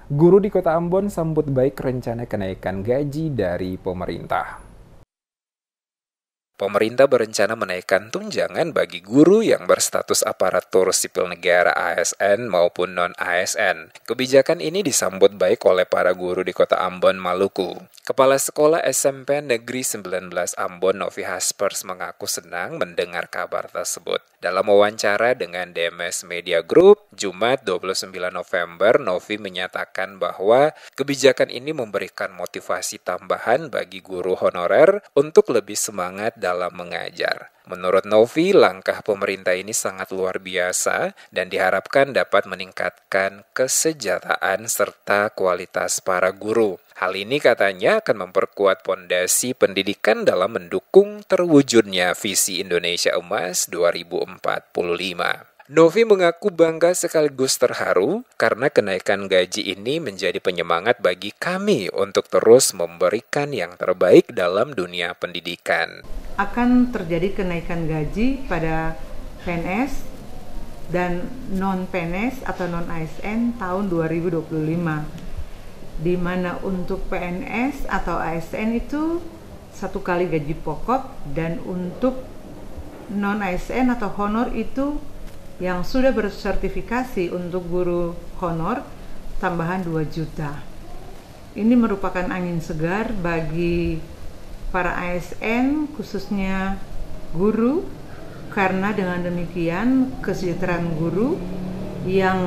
Guru di Kota Ambon sambut baik rencana kenaikan gaji dari pemerintah. Pemerintah berencana menaikkan tunjangan bagi guru yang berstatus aparatur sipil negara ASN maupun non-ASN. Kebijakan ini disambut baik oleh para guru di Kota Ambon, Maluku. Kepala Sekolah SMP Negeri 19 Ambon, Novi Haspers, mengaku senang mendengar kabar tersebut. Dalam wawancara dengan DMS Media Group, Jumat 29 November, Novi menyatakan bahwa kebijakan ini memberikan motivasi tambahan bagi guru honorer untuk lebih semangat dalam mengajar. Menurut Novi, langkah pemerintah ini sangat luar biasa dan diharapkan dapat meningkatkan kesejahteraan serta kualitas para guru. Hal ini katanya akan memperkuat pondasi pendidikan dalam mendukung terwujudnya visi Indonesia Emas 2045. Novi mengaku bangga sekaligus terharu karena kenaikan gaji ini menjadi penyemangat bagi kami untuk terus memberikan yang terbaik dalam dunia pendidikan. Akan terjadi kenaikan gaji pada PNS dan non-PNS atau non-ASN tahun 2025, di mana untuk PNS atau ASN itu 1 kali gaji pokok, dan untuk non-ASN atau honor itu yang sudah bersertifikasi untuk guru honor tambahan 2 juta. Ini merupakan angin segar bagi para ASN, khususnya guru, karena dengan demikian kesejahteraan guru yang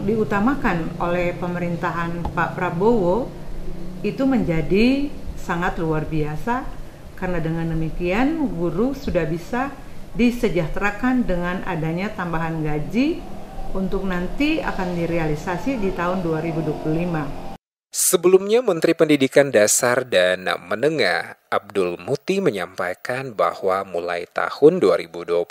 diutamakan oleh pemerintahan Pak Prabowo itu menjadi sangat luar biasa, karena dengan demikian guru sudah bisa disejahterakan dengan adanya tambahan gaji untuk nanti akan direalisasi di tahun 2025. Sebelumnya, Menteri Pendidikan Dasar dan Menengah Abdul Muti menyampaikan bahwa mulai tahun 2025,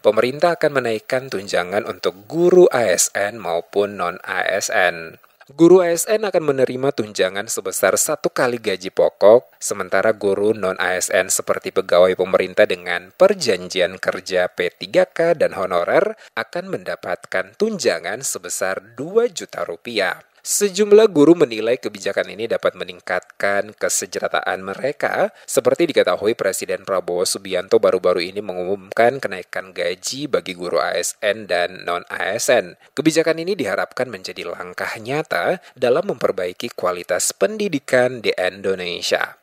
pemerintah akan menaikkan tunjangan untuk guru ASN maupun non-ASN. Guru ASN akan menerima tunjangan sebesar 1 kali gaji pokok, sementara guru non-ASN seperti pegawai pemerintah dengan perjanjian kerja P3K dan honorer akan mendapatkan tunjangan sebesar 2 juta rupiah. Sejumlah guru menilai kebijakan ini dapat meningkatkan kesejahteraan mereka, seperti diketahui Presiden Prabowo Subianto baru-baru ini mengumumkan kenaikan gaji bagi guru ASN dan non-ASN. Kebijakan ini diharapkan menjadi langkah nyata dalam memperbaiki kualitas pendidikan di Indonesia.